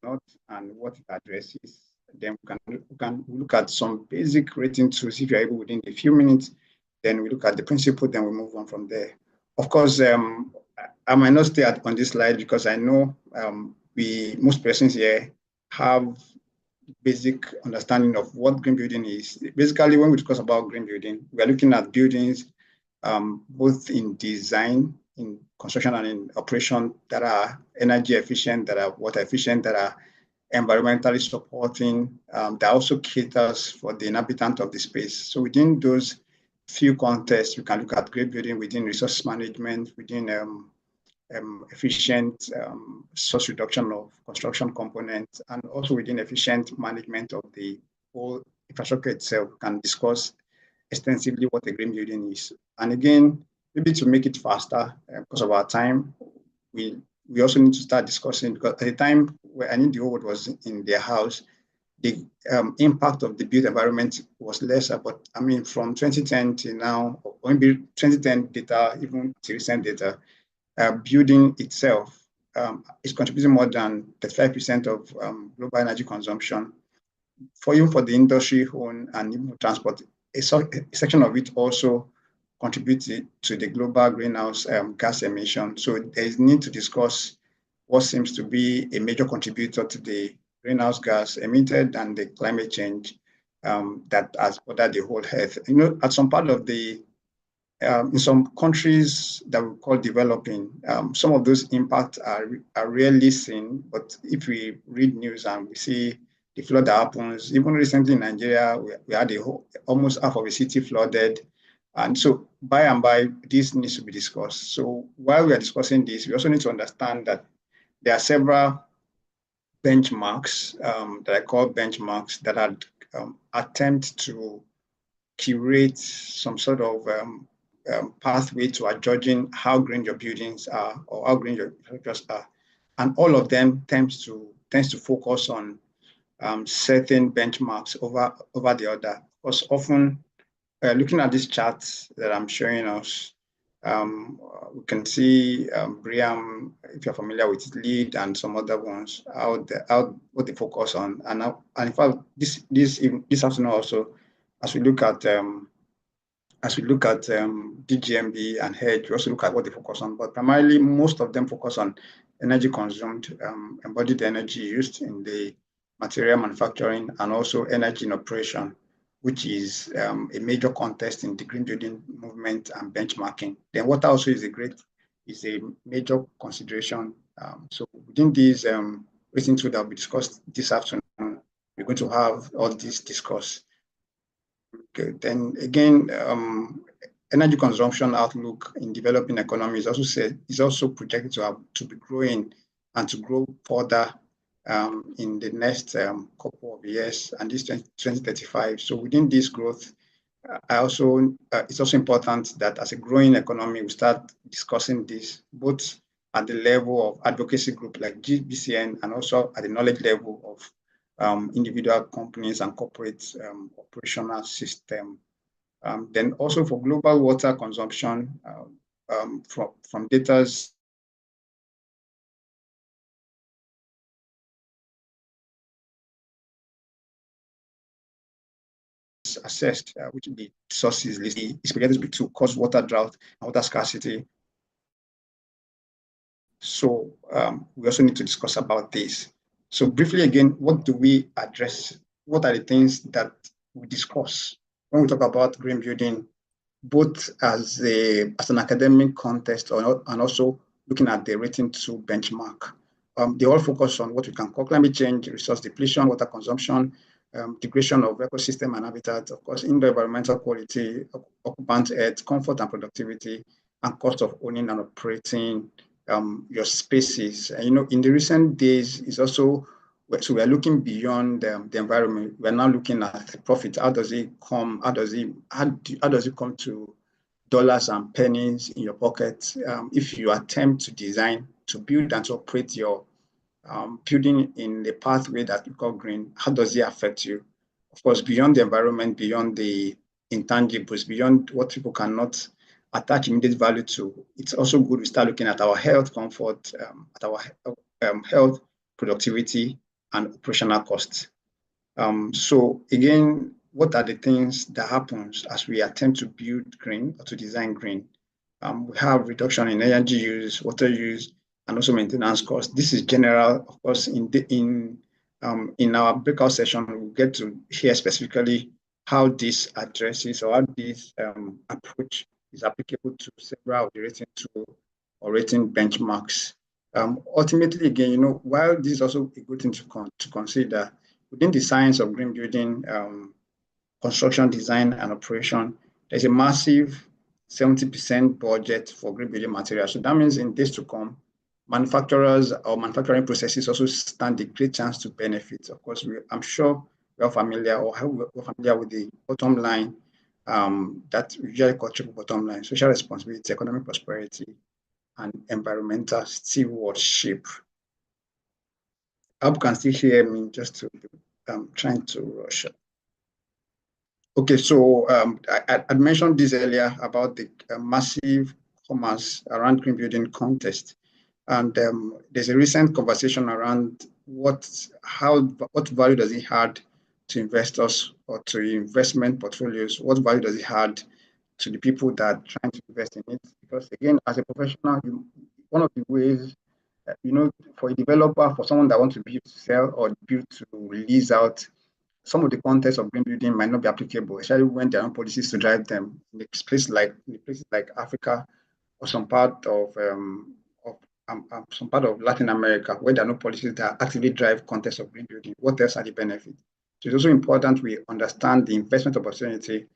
not and what it addresses. Then we can look at some basic rating tools if you're able within a few minutes. Then we look at the principle, then we move on from there. Of course, I might not stay on this slide because I know most persons here have basic understanding of what green building is. Basically, when we discuss about green building, we are looking at buildings both in design, in construction, and in operation that are energy efficient, that are water efficient, that are environmentally supporting, that also caters for the inhabitant of the space. So within those few contexts, we can look at green building within resource management, within efficient source reduction of construction components, and also within efficient management of the whole infrastructure itself. We can discuss extensively what a green building is. And again, maybe to make it faster, because of our time, we also need to start discussing, because at the time where I think the whole was in their house, the impact of the built environment was lesser. But I mean, from 2010 to now, or maybe 2010 data, even to recent data, building itself is contributing more than 35% of global energy consumption. Even for the industry own and even transport, a section of it also contributes to the global greenhouse gas emission. So there is need to discuss what seems to be a major contributor to the greenhouse gas emitted and the climate change that has bothered the whole earth. You know, at some part of the in some countries that we call developing, some of those impacts are rarely seen. But if we read news and we see the flood that happens, even recently in Nigeria, we had almost half of a city flooded. And so by and by, this needs to be discussed. So while we are discussing this, we also need to understand that there are several benchmarks that I call benchmarks that are attempt to curate some sort of pathway to judging how green your buildings are or how green your infrastructures are. And all of them tends to focus on certain benchmarks over the other. Because often, looking at these charts that I'm showing us, we can see BREEAM, if you're familiar with it, LEED and some other ones, what they focus on. And in fact, this afternoon also, as we look at DGNB and HEDGE, we also look at what they focus on. But primarily, most of them focus on energy consumed, embodied energy used in the material manufacturing, and also energy in operation, which is a major contest in the green building movement and benchmarking. Then water also is a major consideration. So within these rating tools that will be discussed this afternoon, we're going to have all this discussed. Okay. Then again, energy consumption outlook in developing economies is also projected to be growing and to grow further in the next couple of years, and this 2035. So within this growth, it's also important that as a growing economy, we start discussing this both at the level of advocacy group like GBCN and also at the knowledge level of individual companies and corporate operational system. Then also for global water consumption from data assessed, which the sources list is projected to cause water drought and water scarcity. So we also need to discuss about this. So briefly again, what do we address? What are the things that we discuss when we talk about green building, both as an academic context and also looking at the rating tool benchmark? They all focus on what we can call climate change, resource depletion, water consumption, degradation of ecosystem and habitat, of course, indoor environmental quality, occupant health, comfort and productivity, and cost of owning and operating your spaces. And, you know, in the recent days, it's also, so we are looking beyond the environment. We're now looking at the profit. How does it come? How does it come to dollars and pennies in your pocket? If you attempt to design, to build and to operate your building in the pathway that we call green, how does it affect you? Of course, beyond the environment, beyond the intangibles, beyond what people cannot attach immediate value to, it's also good we start looking at our health, comfort, at our health, productivity, and operational costs. So again, what are the things that happens as we attempt to build green or to design green? We have reduction in energy use, water use, and also maintenance costs. This is general, of course. In our breakout session, we'll get to hear specifically how this addresses or how this approach is applicable to several of the rating tool or rating benchmarks. Ultimately, again, while this is also a good thing to consider, within the science of green building, construction, design, and operation, there's a massive 70% budget for green building materials. So that means in days to come, manufacturers or manufacturing processes also stand a great chance to benefit. Of course, I'm sure we're familiar with the bottom line that we usually call triple bottom line: social responsibility, economic prosperity, and environmental stewardship. I hope you can still hear me, just to trying to rush. Okay, so I mentioned this earlier about the massive commerce around green building contest, and there's a recent conversation around what value does it add to investors or to investment portfolios? What value does it add to the people that are trying to invest in it? Because again, as a professional, one of the ways, for a developer, for someone that wants to build to sell or build to lease out, some of the context of green building might not be applicable, especially when there are policies to drive them in places like Africa or some part of Latin America, where there are no policies that actively drive context of green building. What else are the benefits? So it's also important we understand the investment opportunity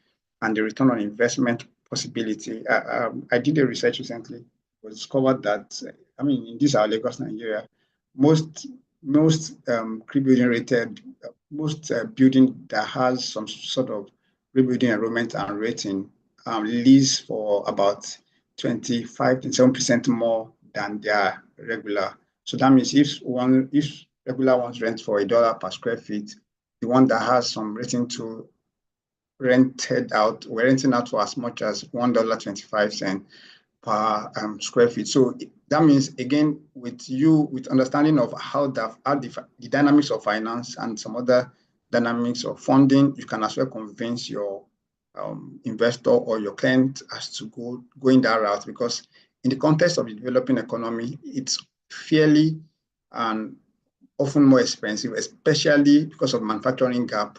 and the return on investment possibility. I did a research recently. It was discovered that, in this our Lagos, Nigeria, most green building rated, most building that has some sort of green building enrollment and rating lease for about 25% more than their regular. So that means if regular ones rent for $1 per square feet, the one that has some rating to we're renting out for as much as $1.25 per square feet. So that means, again, with understanding of how the dynamics of finance and some other dynamics of funding, you can as well convince your investor or your client as to go in that route, because in the context of the developing economy, it's fairly and often more expensive, especially because of manufacturing gap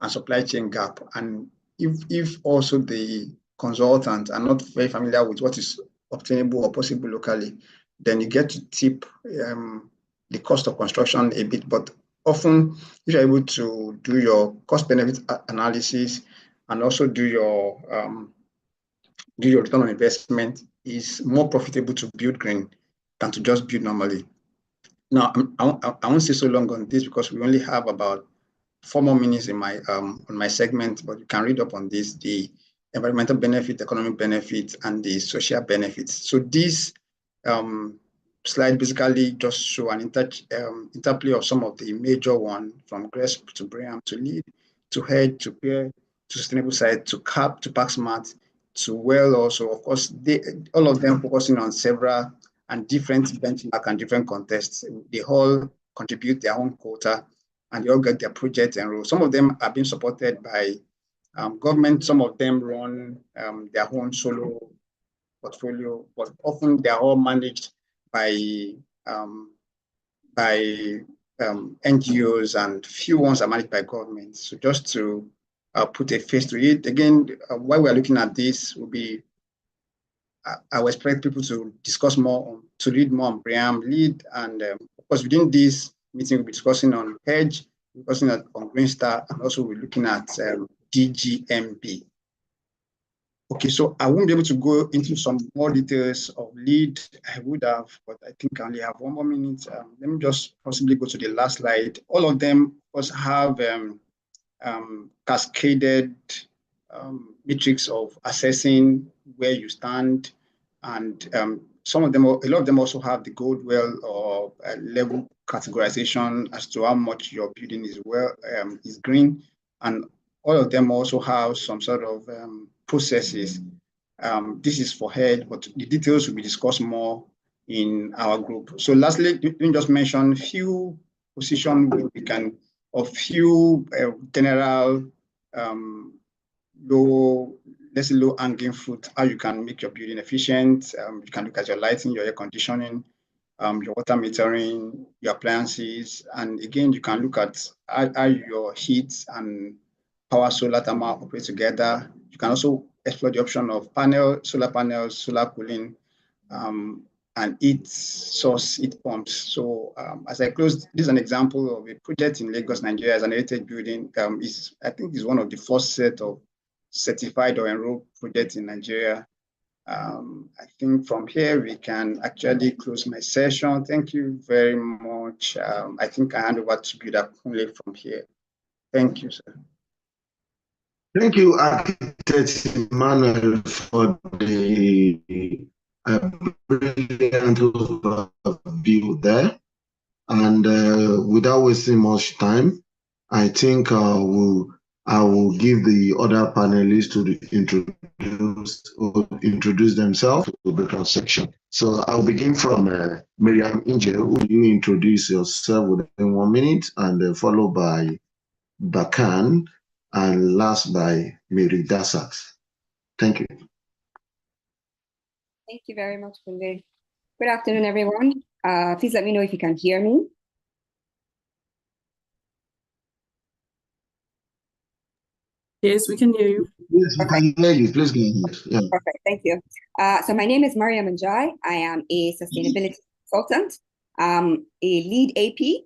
and supply chain gap. And if also the consultants are not very familiar with what is obtainable or possible locally, then you get to tip the cost of construction a bit. But often, if you're able to do your cost-benefit analysis and also do your return on investment, is more profitable to build green than to just build normally. Now, I won't stay so long on this because we only have about 4 more minutes in my on my segment, but you can read up on this, the environmental benefit, economic benefits, and the social benefits. So this slide basically just show an interplay of some of the major ones, from GRESB to BREEAM to LEED to HEDGE to PAIR to Sustainable Site to CAP to PackSmart to WELL also. Of course, all of them focusing on several and different benchmark and different contests. They all contribute their own quota and they all get their projects enrolled. Some of them are being supported by government. Some of them run their own solo portfolio, but often they are all managed by NGOs, and few ones are managed by government. So just to put a face to it, again, while we're looking at this, will be I would expect people to discuss more, to read more on BREEAM, LEED, and of course within this meeting we'll be discussing on HEDGE, discussing on Green Star, and also we're looking at DGNB. Okay, so I won't be able to go into some more details of LEED. I would have, but I think I only have 1 more minute. Let me just possibly go to the last slide. All of them, of course, have cascaded metrics of assessing where you stand, and a lot of them also have the gold well or level categorization as to how much your building is green, and all of them also have some sort of processes. This is for HEDGE, but the details will be discussed more in our group. So lastly, let me just mention a few position where we can, a few general low hanging fruit, how you can make your building efficient. You can look at your lighting, your air conditioning, your water metering, your appliances. And again, you can look at how your heat and power solar thermal operate together. You can also explore the option of solar panels, solar cooling, and heat source heat pumps. So as I close, this is an example of a project in Lagos, Nigeria, as an heritage building. I think is one of the first set of certified or enrolled projects in Nigeria. I think from here we can actually close my session. Thank you very much. I think I hand over to Builder Kunle from here. Thank you, sir. Thank you, Architect Emmanuel, for the brilliant overview there. And without wasting much time, I think I will give the other panelists to introduce themselves to the transaction. So I'll begin from Miriam Inje, who you introduce yourself within 1 minute, and followed by Bakan, and last by Mary Dasat. Thank you. Thank you very much, Kunle. Good afternoon, everyone. Please let me know if you can hear me. Yes, we can hear you. Yes, we can hear you. Please go ahead. Yeah. Perfect, thank you. So my name is Mariam Njai. I am a sustainability consultant, a lead AP,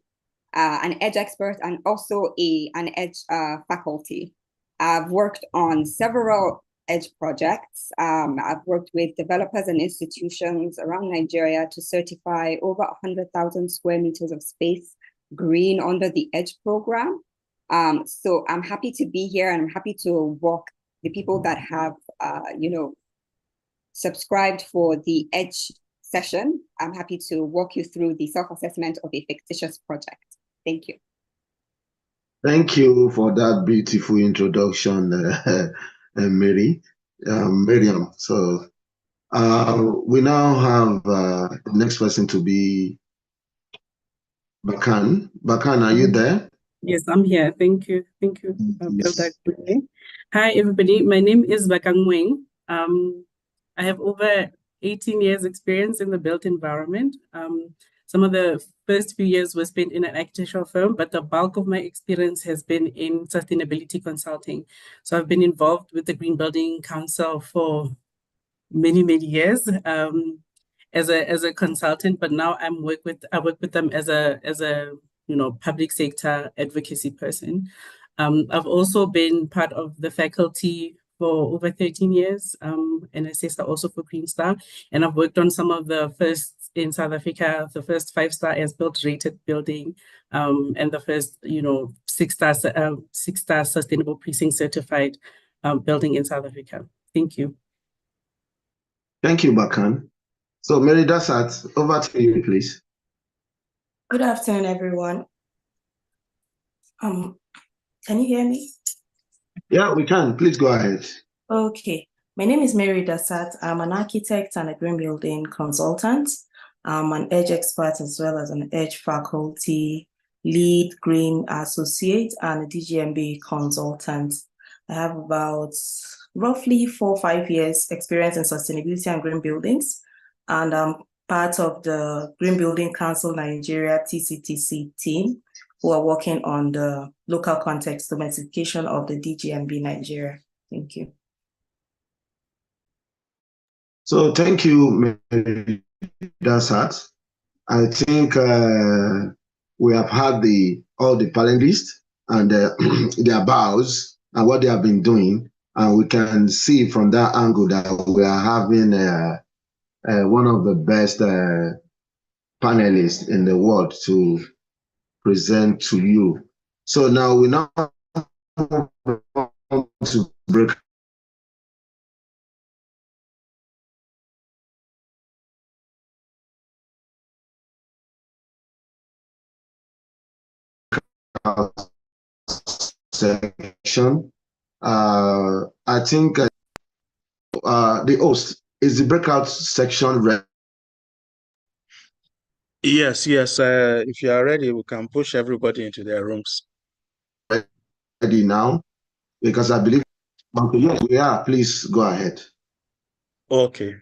an EDGE expert, and also an EDGE faculty. I've worked on several EDGE projects. I've worked with developers and institutions around Nigeria to certify over 100,000 square meters of space green under the EDGE program. So I'm happy to be here, and I'm happy to walk the people that have, subscribed for the EDGE session. I'm happy to walk you through the self-assessment of a fictitious project. Thank you. Thank you for that beautiful introduction, Miriam. So we now have the next person to be Bakan. Bakan, are you there? Yes, I'm here. Thank you. Thank you. Yes. Hi, everybody. My name is Bakan Weng. I have over 18 years experience in the built environment. Some of the first few years were spent in an architectural firm, but the bulk of my experience has been in sustainability consulting. So I've been involved with the Green Building Council for many, many years as a consultant, but now I work with them as a public sector advocacy person. I've also been part of the faculty for over 13 years, an assessor also for Green Star, and I've worked on some of the first in South Africa, the first 5-star as-built rated building, and the first 6-star sustainable precinct certified building in South Africa. Thank you. Thank you, Bakan. So Mary Dasat, over to you, please. Good afternoon, everyone. Can you hear me? Yeah, we can. Please go ahead. Okay. My name is Mary Dasat. I'm an architect and a green building consultant. I'm an EDGE expert as well as an EDGE faculty, lead green associate, and a DGMB consultant. I have about roughly 4 or 5 years experience in sustainability and green buildings, and I'm part of the Green Building Council Nigeria TCTC team, who are working on the local context domestication of the DGMB Nigeria. Thank you. So thank you, Mary Dasat. I think we have had all the panelists and their bows and what they have been doing, and we can see from that angle that we are having one of the best panelists in the world to present to you. So now we now want to break section. I think the host is the breakout section ready. Yes, yes. If you are ready, we can push everybody into their rooms. Ready now? Because I believe, okay, yes, we are. Please go ahead. Okay.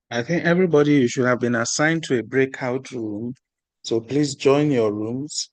I think everybody should have been assigned to a breakout room. So please join your rooms.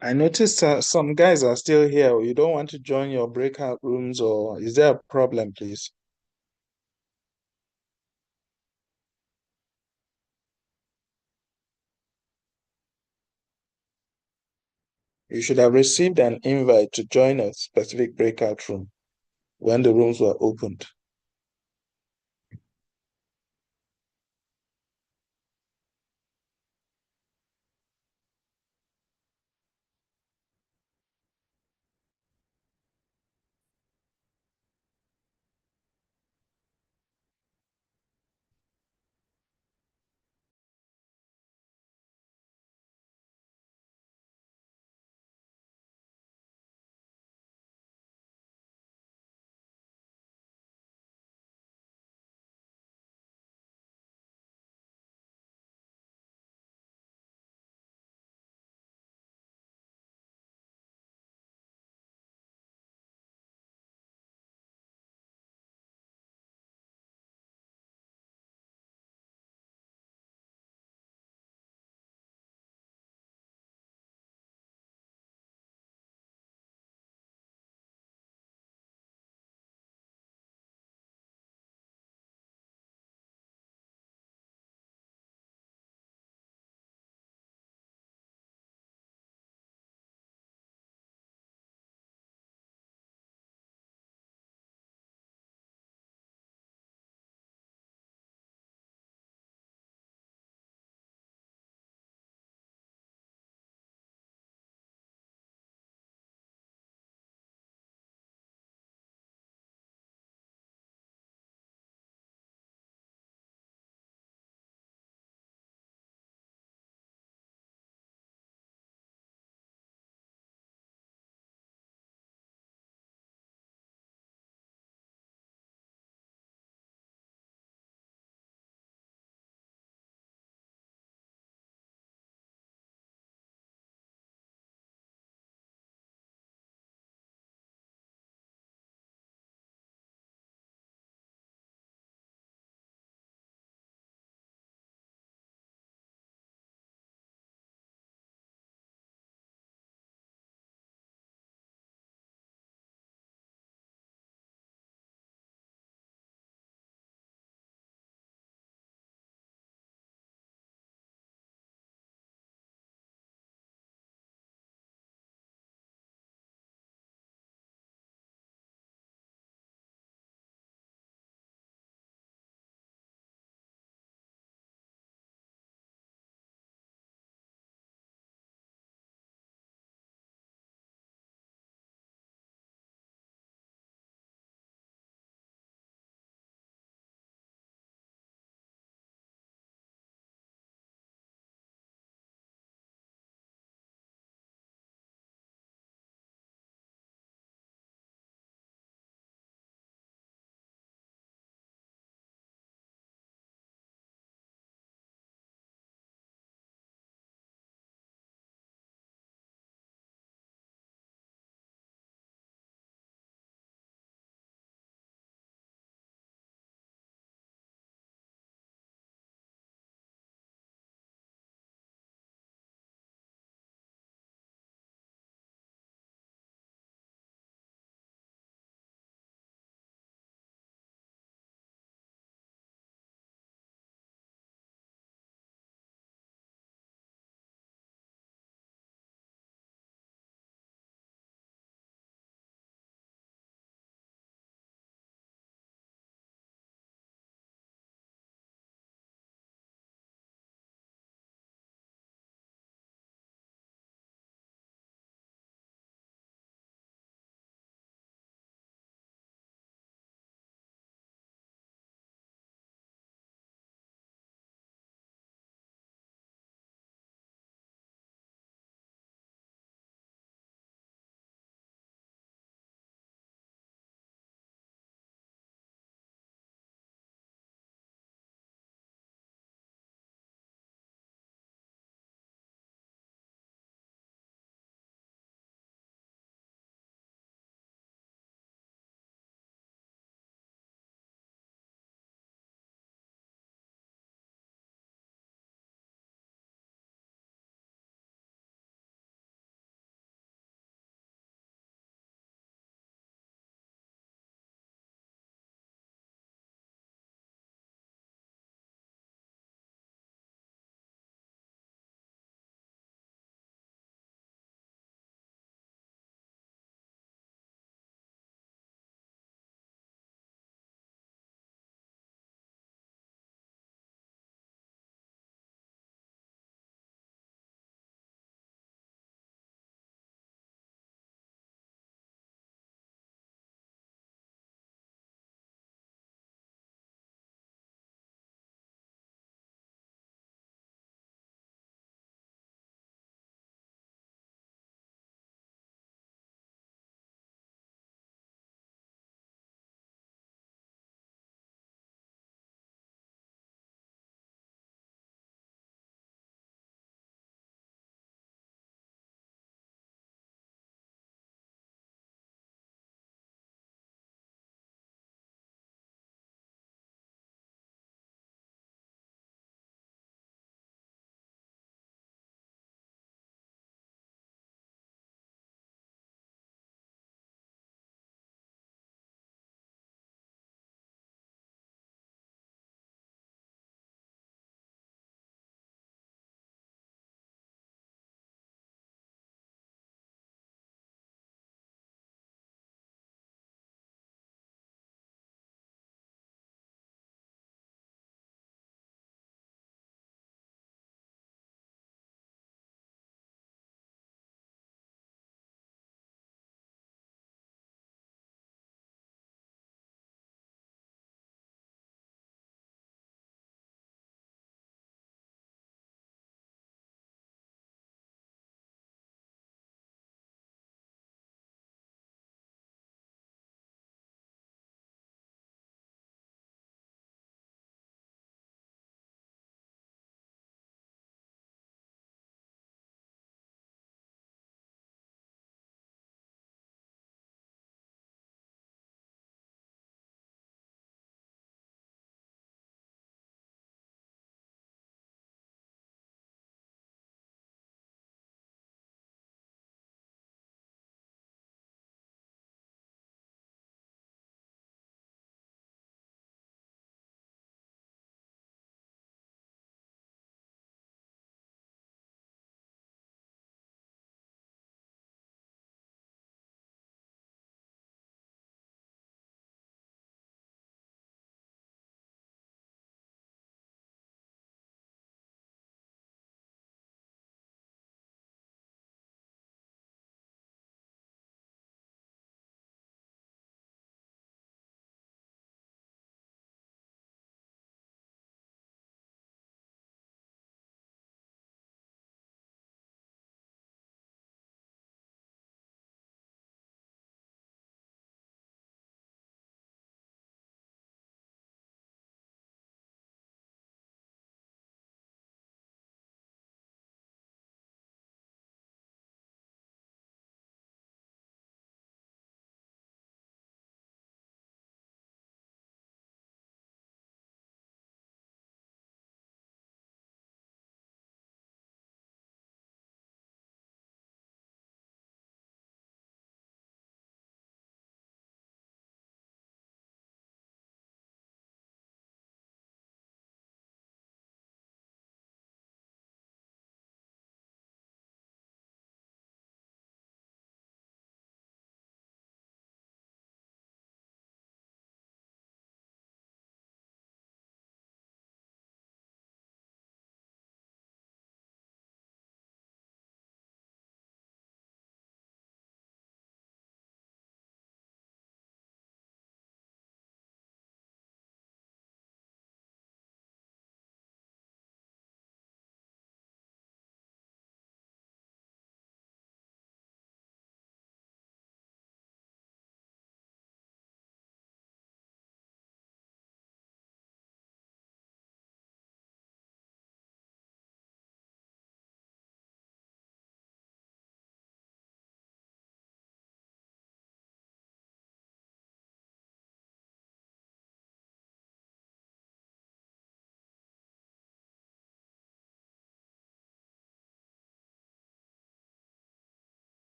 I noticed some guys are still here. You don't want to join your breakout rooms, or is there a problem, please? You should have received an invite to join a specific breakout room when the rooms were opened.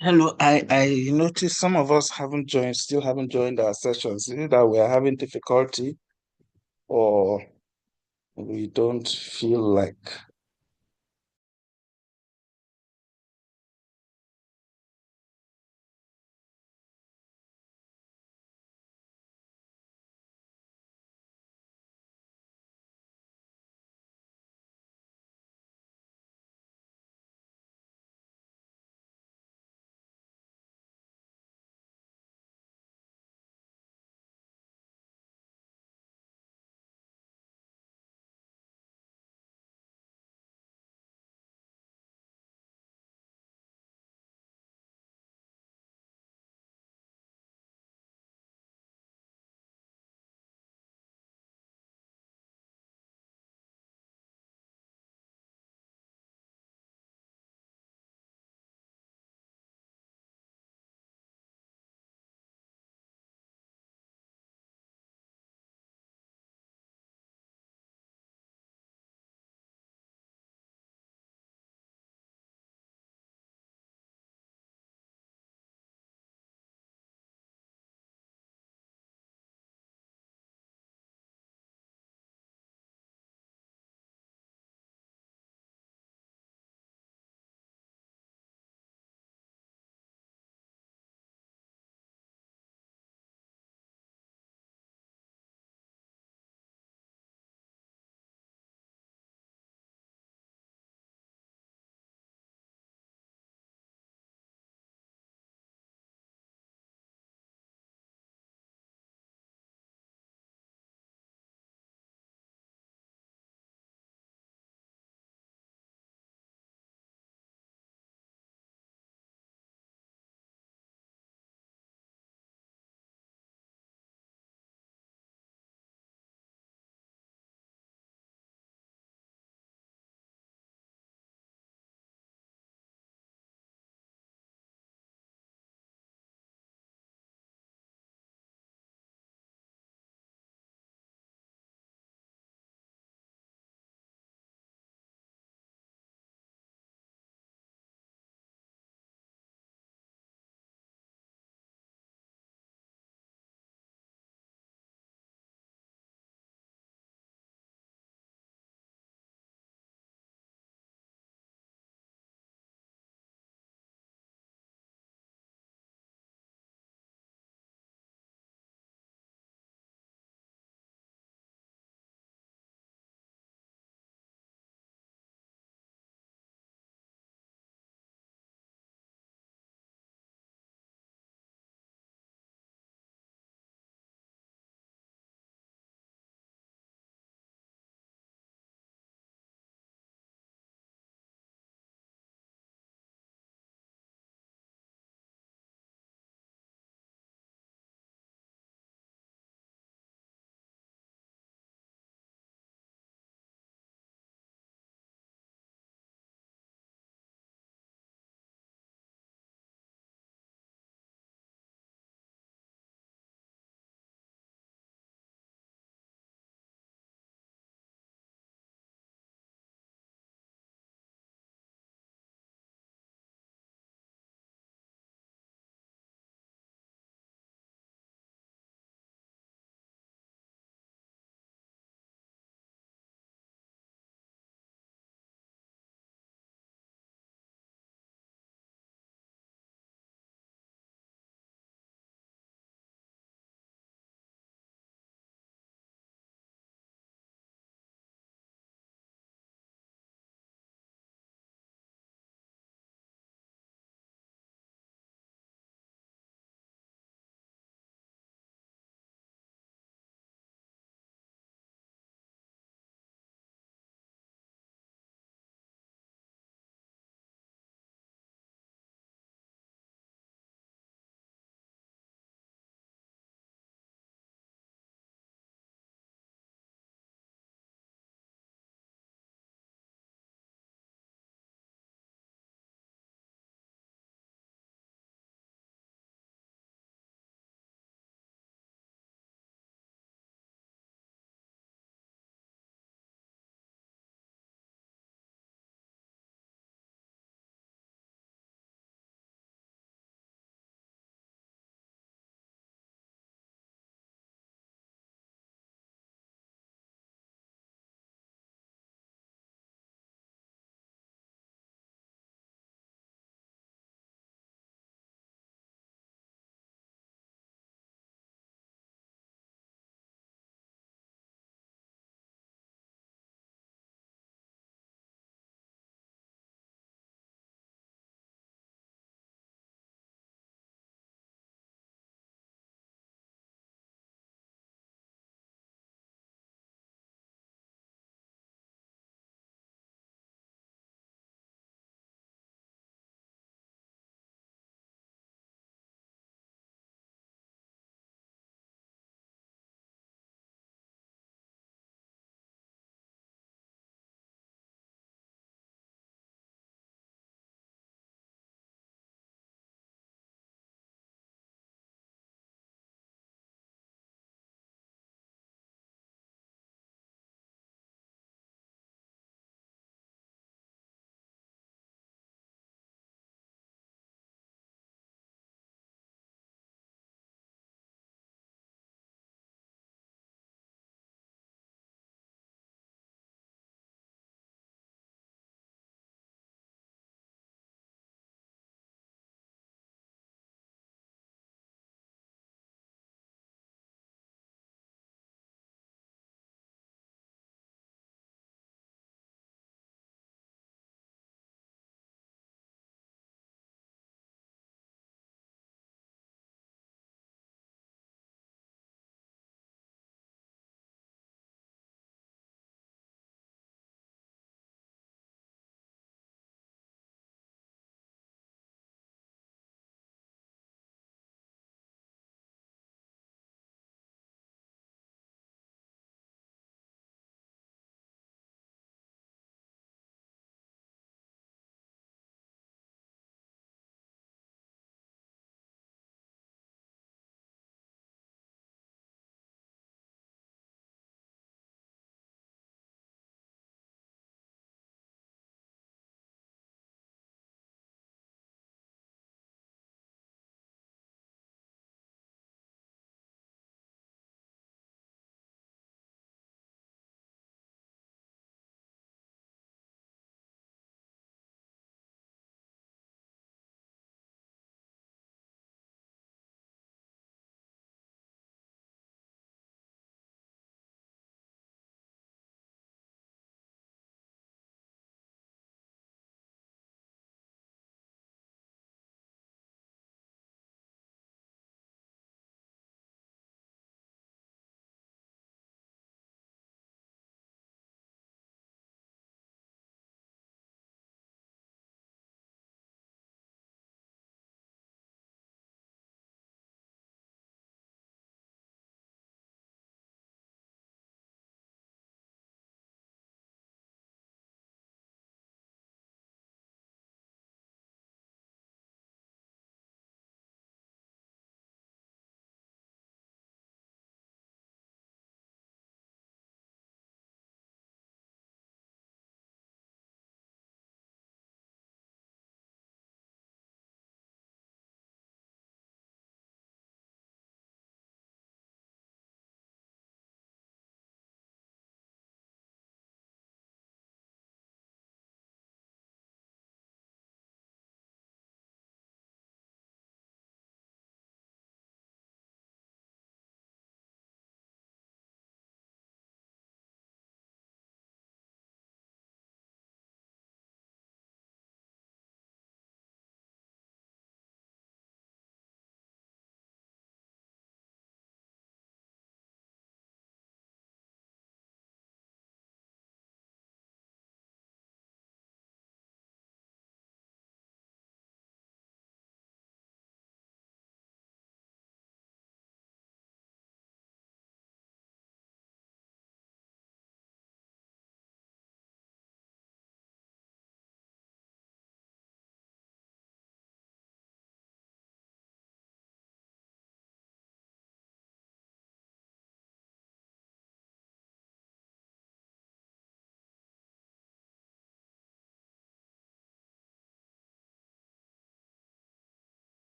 Hello, I noticed some of us still haven't joined our sessions. Is it that we're having difficulty or we don't feel like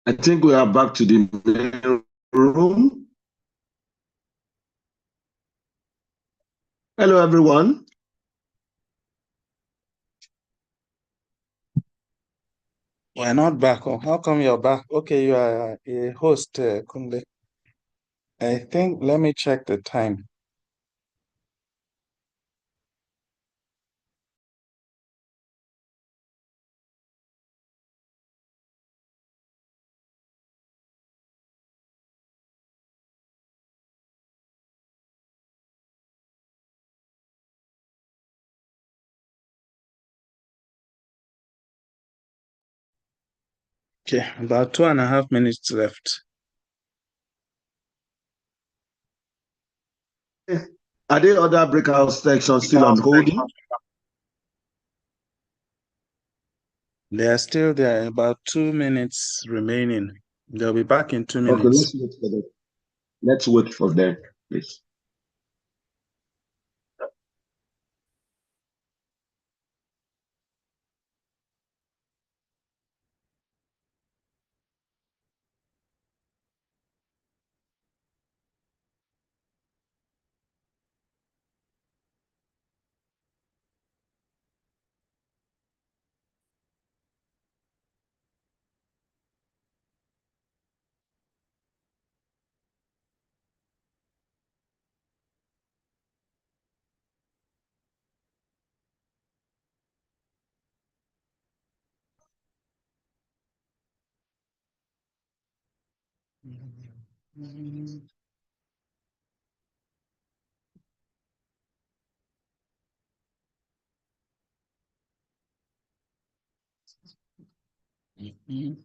I think we are back to the main room. Hello, everyone. We're not back. Oh, how come you're back? Okay, you are a host, Kunle. I think, let me check the time. Okay, about 2.5 minutes left. Are there other breakout sections still on holding? They are still there, about 2 minutes remaining. They'll be back in 2 Okay, minutes. let's wait for them. Let's wait for them, please. Mhm.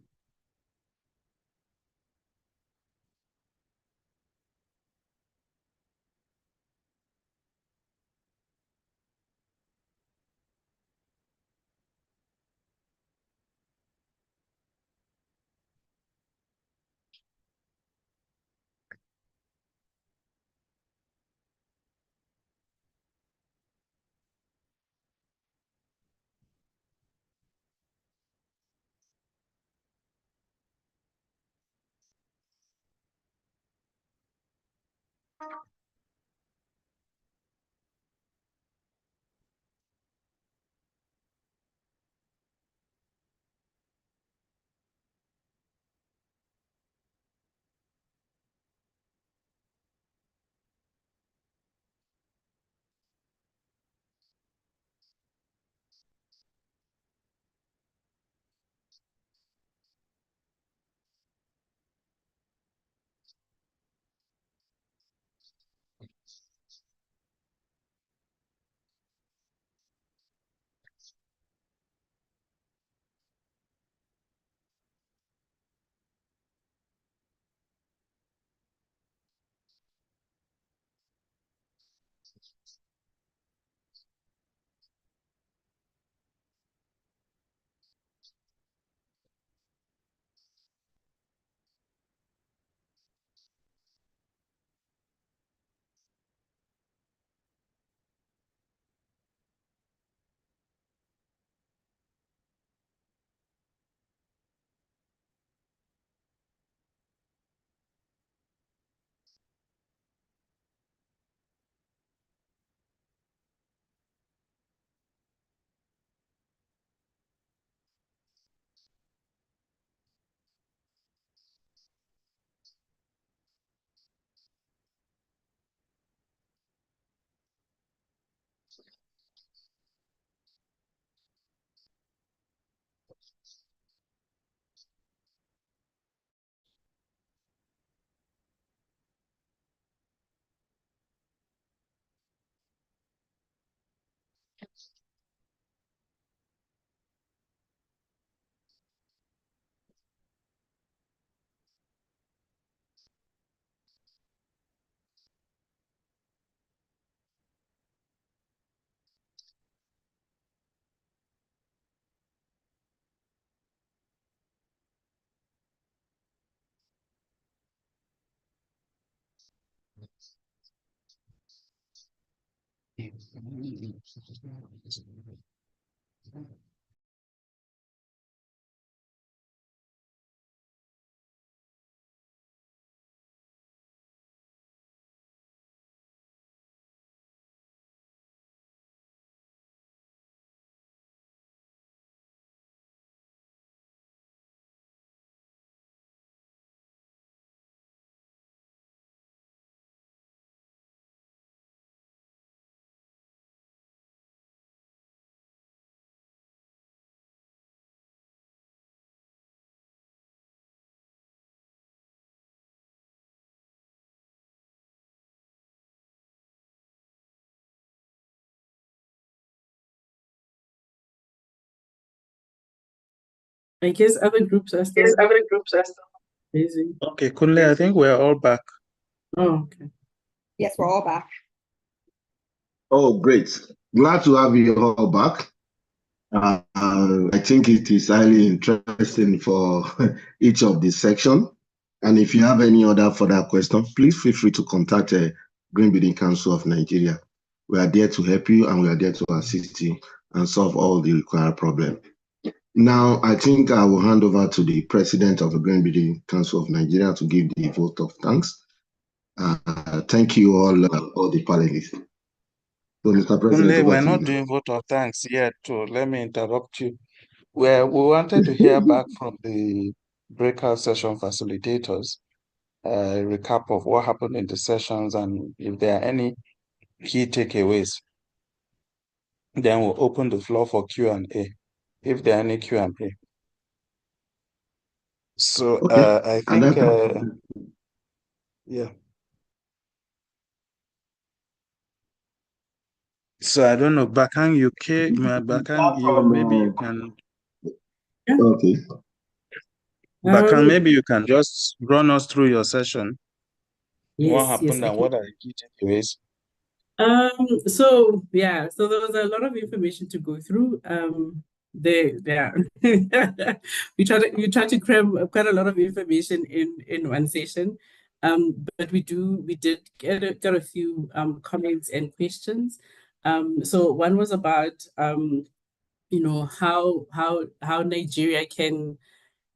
I guess other groups are still busy. Okay, Kunle, I think we're all back. Oh, okay. Yes, we're all back. Oh, great. Glad to have you all back. I think it is highly interesting for each of the section. And if you have any other further questions, please feel free to contact Green Building Council of Nigeria. We are there to help you and we are there to assist you and solve all the required problems. Now, I think I will hand over to the President of the Green Building Council of Nigeria to give the vote of thanks. Thank you all the panelists. So, Mr. President, Kunle, we're not you. doing vote of thanks yet, so let me interrupt you. We wanted to hear back from the breakout session facilitators, a recap of what happened in the sessions and if there are any key takeaways. Then we'll open the floor for Q&A, if there are any Q&A. So Okay. I think, yeah. So I don't know, Bakang, Bakang, maybe you can. Okay. Bakang, maybe you can just run us through your session. What Yes, happened and what are the key takeaways? So yeah, so there was a lot of information to go through. We try to cram quite a lot of information in one session. But we did get a few comments and questions. So one was about you know how Nigeria can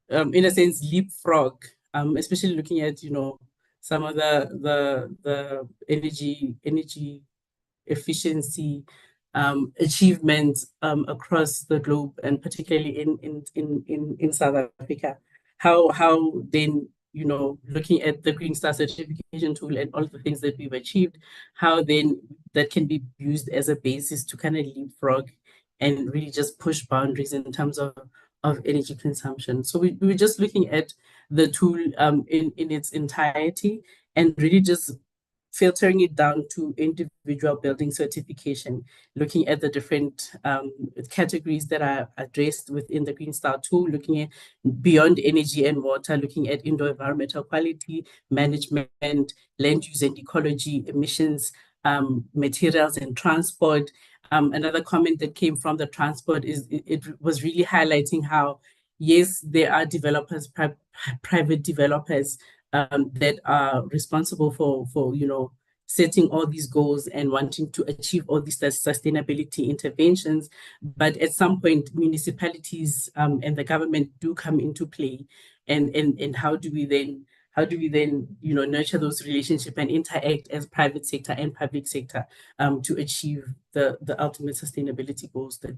in a sense leapfrog, especially looking at some of the energy efficiency achievements across the globe, and particularly in South Africa. How then, looking at the Green Star certification tool and all the things that we've achieved, how then that can be used as a basis to kind of leapfrog and really just push boundaries in terms of energy consumption. So we were just looking at the tool in its entirety and really just filtering it down to individual building certification, looking at the different categories that are addressed within the Green Star tool, looking at beyond energy and water, looking at indoor environmental quality, management, land use and ecology, emissions, materials and transport. Another comment that came from the transport is it was really highlighting how, yes, there are developers, private developers that are responsible for setting all these goals and wanting to achieve all these sustainability interventions. But at some point, municipalities and the government do come into play. And how do we then nurture those relationships and interact as private sector and public sector to achieve the ultimate sustainability goals that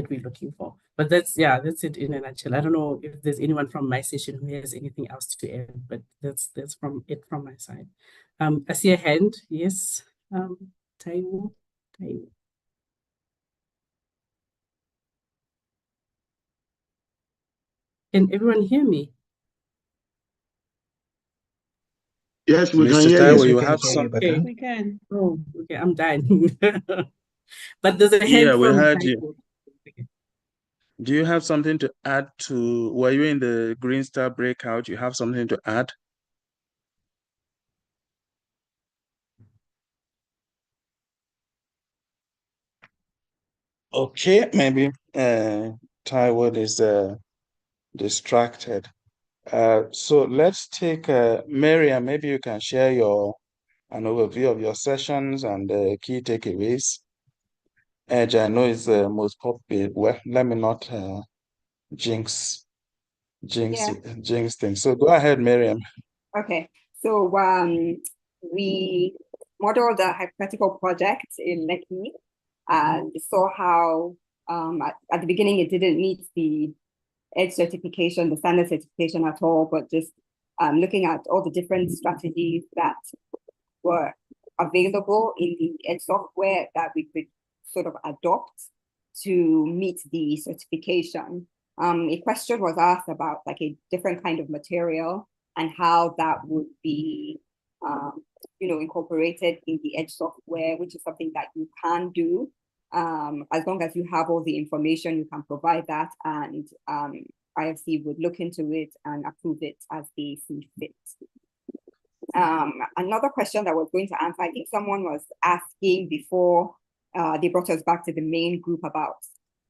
we're looking for. But that's it in a nutshell. I don't know if there's anyone from my session who has anything else to add, but that's from my side. I see a hand. Yes, Taiwo. Can everyone hear me? Yes, we can Mr. hear Taiwo, you. you have something. Okay. We can. Oh, okay, I'm done. But there's a hand Yeah, we from heard Taiwo. you. Do you have something to add to, were you in the Green Star breakout? You have something to add? Okay, maybe Taiwo is distracted. So let's take Miriam, maybe you can share an overview of your sessions and the key takeaways. Edge, I know is the most popular. Well, let me not jinx things. So go ahead, Miriam. Okay, so we modeled a hypothetical project in Lekki and saw how at the beginning it didn't meet the EDGE certification, the standard certification at all, but just looking at all the different strategies that were available in the EDGE software that we could sort of adopt to meet the certification. A question was asked about like a different kind of material and how that would be incorporated in the EDGE software, which is something that you can do. As long as you have all the information, you can provide that, and IFC would look into it and approve it as they see fit. Another question that I was going to answer, I think someone was asking before they brought us back to the main group about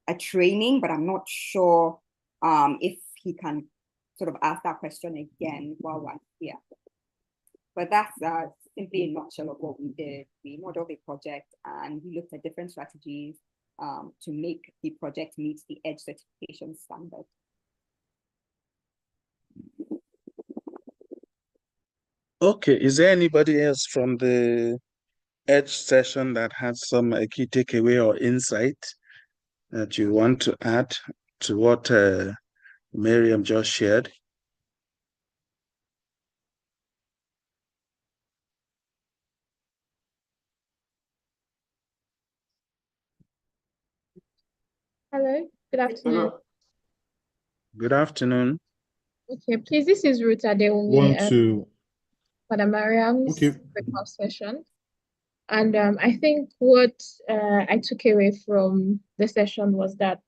a training, but I'm not sure if he can sort of ask that question again while we're here. But that's simply a nutshell of what we did. We modeled a project and we looked at different strategies to make the project meet the EDGE certification standard. Okay, is there anybody else from the EDGE session that has some key takeaway or insight that you want to add to what Miriam just shared? Hello, good afternoon. Good afternoon. Okay, please, this is Ruth Adewumi, Madam Mariam's breakout session. And I think what I took away from the session was that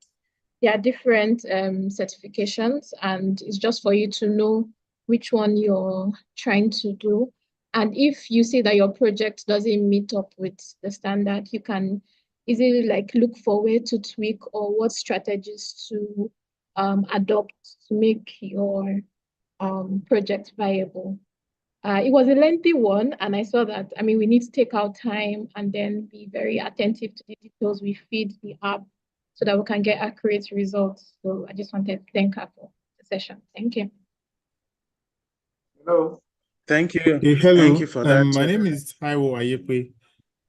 there are different certifications, and it's just for you to know which one you're trying to do. And if you see that your project doesn't meet up with the standard, you can easily like look for where to tweak or what strategies to adopt to make your project viable. It was a lengthy one, and I saw that, I mean, we need to take our time and then be very attentive to the details we feed the app so that we can get accurate results. So I just wanted to thank her for the session. Thank you. Hello. Thank you. Hello. Thank you for that. My name is Taiwo Ayepe.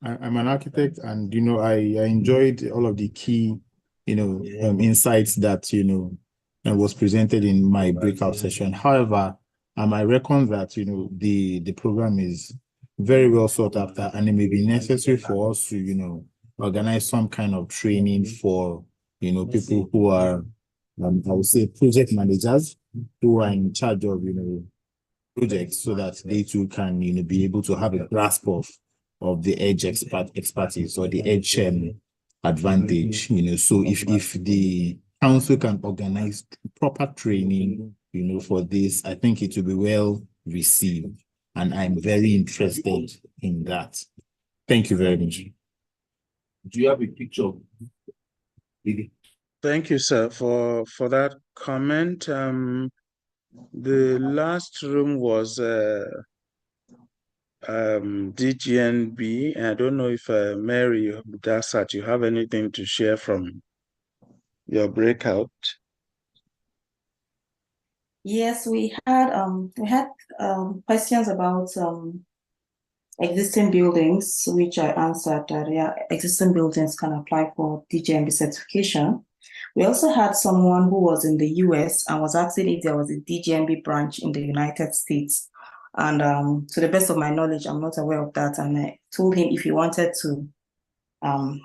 I'm an architect, and, I enjoyed all of the key, insights that, was presented in my breakout session. However, I reckon that, the program is very well sought after, and it may be necessary for us to, organize some kind of training for, people who are, I would say, project managers who are in charge of, projects, so that they too can, be able to have a grasp of the EDGE expertise or the EDGE advantage, So if the council can organize proper training, for this, I think it will be well received, and I'm very interested in that. Thank you very much. Do you have a picture? Thank you, sir, for that comment. The last room was DGNB. I don't know if Mary Dassat, you have anything to share from your breakout? Yes, we had questions about existing buildings, which I answered that existing buildings can apply for DGNB certification. We also had someone who was in the US and was asking if there was a DGNB branch in the United States. And to the best of my knowledge, I'm not aware of that. And I told him if he wanted to,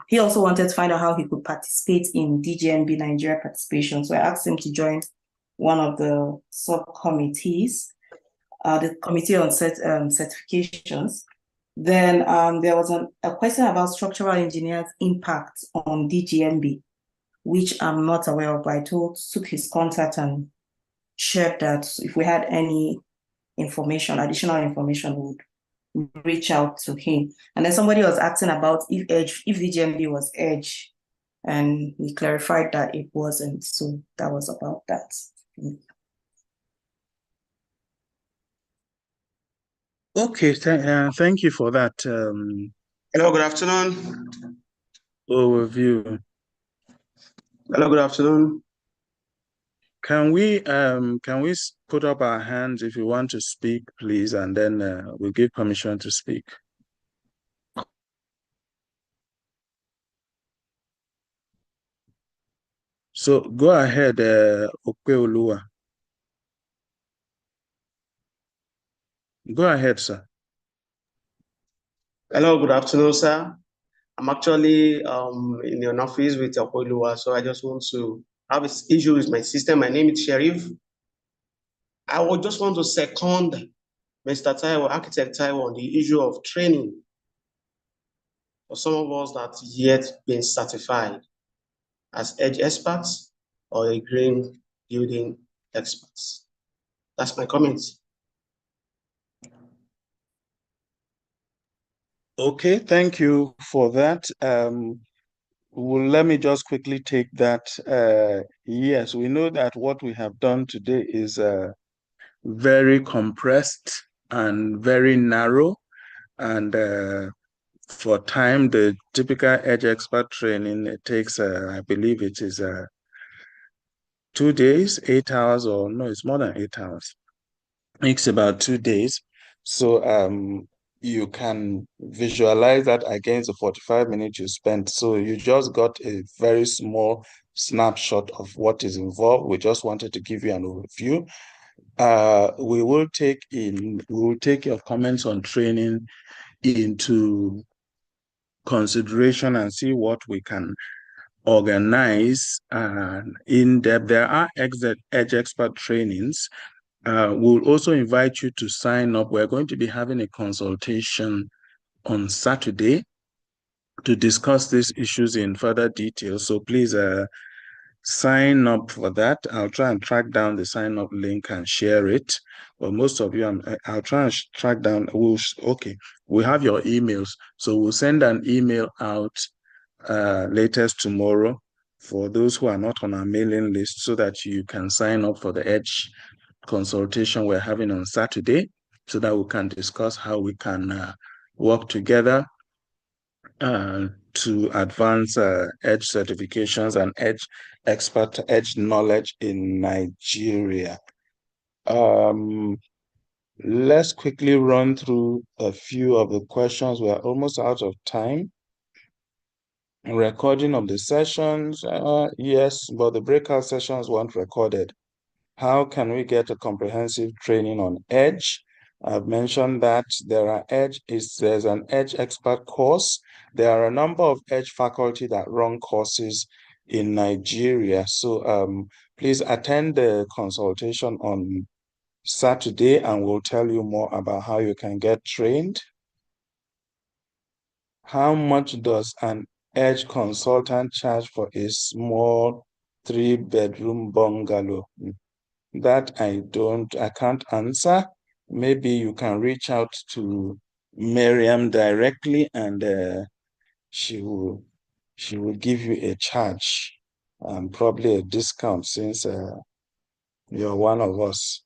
he also wanted to find out how he could participate in DGNB Nigeria participation. So I asked him to join one of the subcommittees, the committee on certifications. Then there was a question about structural engineers' impact on DGNB, which I'm not aware of, but I took his contact and shared that if we had any information, additional information, we would reach out to him. And then somebody was asking about if DGNB was EDGE, and we clarified that it wasn't. So that was about that. Okay, thank you for that. Hello, good afternoon. Overview. Hello, good afternoon. Can we put up our hands if you want to speak, please, and then we'll give permission to speak. So go ahead, Opeoluwa. Go ahead, sir. Hello, good afternoon, sir. I'm actually in an office with Opeoluwa, so I just want to have an issue with my system. My name is Sheriff. I would just want to second Mr. Taiwo, Architect Taiwo, on the issue of training for some of us that yet been certified as EDGE experts or a green building experts. That's my comments. Okay, thank you for that. Well, let me just quickly take that. Yes, we know that what we have done today is very compressed and very narrow. And for time, the typical Edge expert training, it takes, I believe it is 2 days, 8 hours, or no, it's more than 8 hours. It's about 2 days. So you can visualize that against the 45 minutes you spent. So you just got a very small snapshot of what is involved. We just wanted to give you an overview. We will take your comments on training into consideration and see what we can organize in depth. There are Edge expert trainings. We'll also invite you to sign up. We're going to be having a consultation on Saturday to discuss these issues in further detail. So please sign up for that. I'll try and track down the sign up link and share it. But most of you, I'll try and track down. We have your emails. So we'll send an email out latest tomorrow for those who are not on our mailing list so that you can sign up for the Edge consultation we're having on Saturday so that we can discuss how we can work together to advance Edge certifications and Edge knowledge in Nigeria. Let's quickly run through a few of the questions. We're almost out of time. Recording of the sessions, yes, but the breakout sessions weren't recorded. How can we get a comprehensive training on Edge? I've mentioned that there's an Edge expert course. There are a number of Edge faculty that run courses in Nigeria. So please attend the consultation on Saturday and we'll tell you more about how you can get trained. How much does an Edge consultant charge for a small 3-bedroom bungalow? That I can't answer. Maybe you can reach out to Miriam directly and she will give you a charge and probably a discount since you're one of us.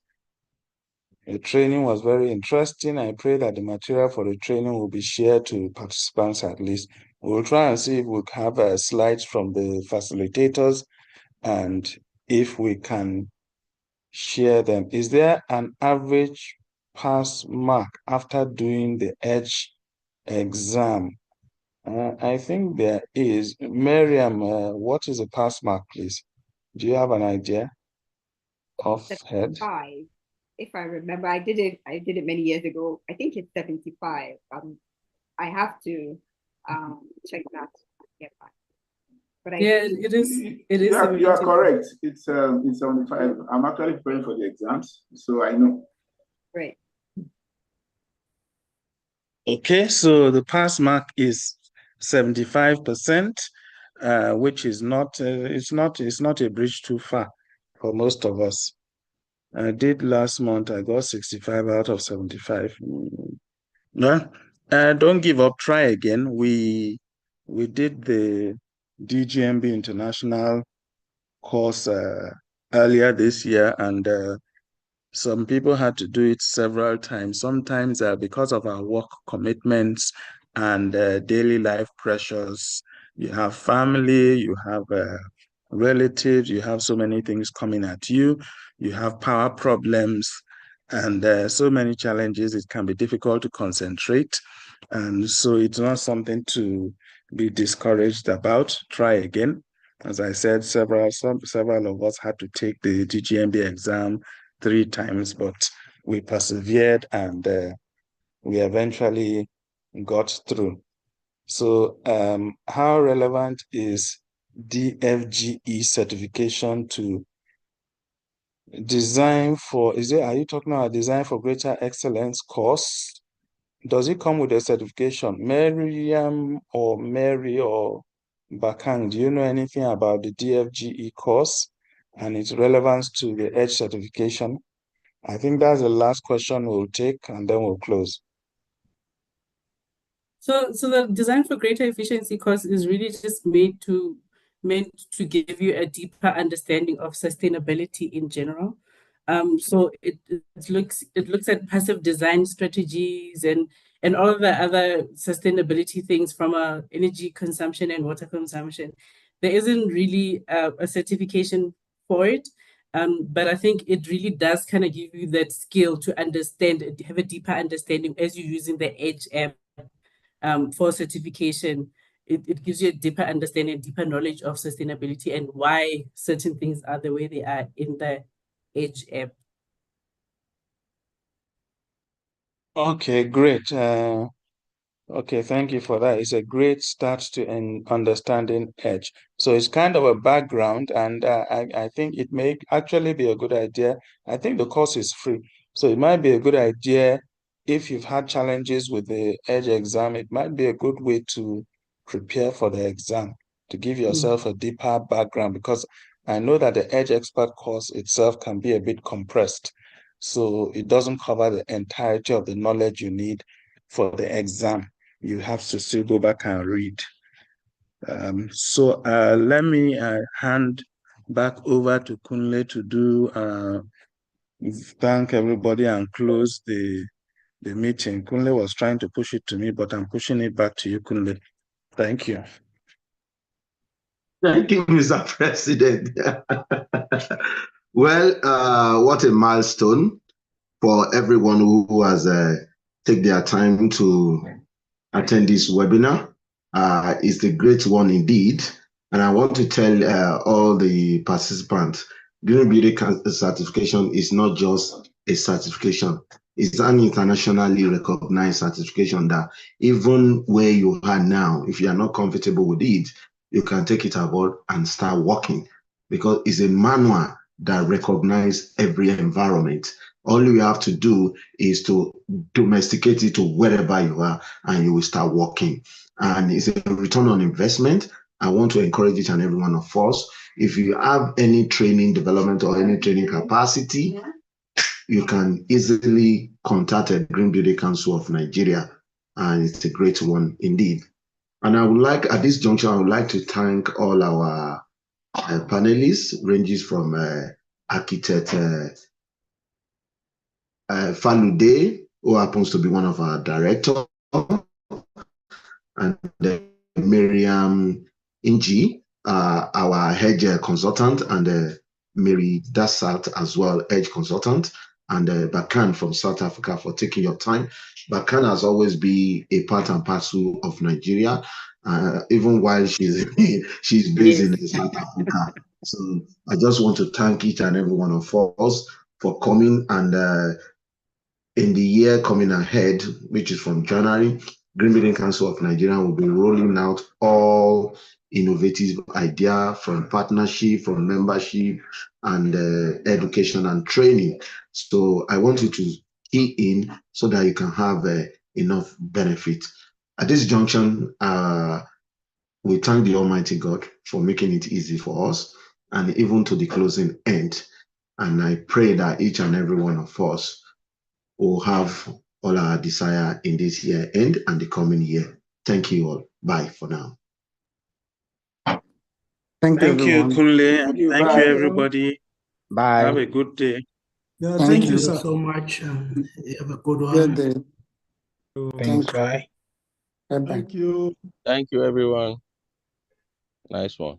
The training was very interesting. I pray that the material for the training will be shared to participants at least. We'll try and see if we have slides from the facilitators and if we can share them. Is there an average pass mark after doing the Edge exam? I think there is. Miriam, what is a pass mark, please? Do you have an idea off head? 75, if I remember. I did it many years ago. I think it's 75. I have to check that and get back. But it is. Yeah, you are correct. It's 75. I'm actually preparing for the exams, so I know. Great. Okay, so the pass mark is 75%, which is not. It's not a bridge too far for most of us. I did last month. I got 65 out of 75. Well, don't give up. Try again. We did the DGMB International course earlier this year, and some people had to do it several times. Sometimes because of our work commitments and daily life pressures, you have family, you have relatives, you have so many things coming at you, you have power problems, and so many challenges. It can be difficult to concentrate. And so it's not something to be discouraged about. Try again. As I said, several of us had to take the DGMB exam 3 times, but we persevered and we eventually got through. So how relevant is DFGE certification to design for, are you talking about design for greater excellence course? Does it come with a certification? Miriam or Mary or Bakang, do you know anything about the DFGE course? and its relevance to the EDGE certification. I think that's the last question we'll take, and then we'll close. So the Design for Greater Efficiency course is really just meant to give you a deeper understanding of sustainability in general. So it looks at passive design strategies and all of the other sustainability things from energy consumption and water consumption. There isn't really a certification for it, but I think it really does kind of give you that skill to understand, have a deeper understanding as you're using the EDGE app for certification. It gives you a deeper understanding, deeper knowledge of sustainability and why certain things are the way they are in the EDGE app. Okay, great. Okay, thank you for that. It's a great start to understanding EDGE. So it's kind of a background, and I think it may actually be a good idea. I think the course is free, so it might be a good idea if you've had challenges with the EDGE exam. It might be a good way to prepare for the exam, to give yourself a deeper background, because I know that the EDGE expert course itself can be a bit compressed. So it doesn't cover the entirety of the knowledge you need for the exam. You have to still go back and read. So let me hand back over to Kunle to do thank everybody and close the meeting. Kunle was trying to push it to me, but I'm pushing it back to you, Kunle. Thank you. Thank you, Mr. President. Well, what a milestone for everyone who has taken their time to attend this webinar. It's a great one indeed. And I want to tell all the participants, Green Beauty certification is not just a certification. It's an internationally recognized certification that even where you are now, if you are not comfortable with it, you can take it abroad and start working, because it's a manual that recognizes every environment. All you have to do is to domesticate it to wherever you are, and you will start working. And it's a return on investment. I want to encourage each and every one of us. If you have any training development or any training capacity, you can easily contact the Green Beauty Council of Nigeria, and it's a great one indeed. And I would like, at this juncture, I would like to thank all our panelists, ranges from architect Falude, who happens to be one of our directors, and Miriam Inji, our EDGE consultant, and Mary Dassat as well, EDGE consultant, and Bakan from South Africa for taking your time. Bakan has always been a part and parcel of Nigeria, even while she's based in South Africa. So I just want to thank each and every one of us for coming, and in the year coming ahead, which is from January, Green Building Council of Nigeria will be rolling out all innovative ideas from partnership, from membership, and education and training. So I want you to key in so that you can have enough benefit. At this junction, we thank the Almighty God for making it easy for us, and even to the closing end. And I pray that each and every one of us will have all our desire in this year end and the coming year. Thank you all. Bye for now. Thank you, Kunle. Thank you, everybody. Bye. Have a good day. Yeah, thank you so much. Have a good one. Good day. Thanks. Bye. Thank you. Thank you, everyone. Nice one.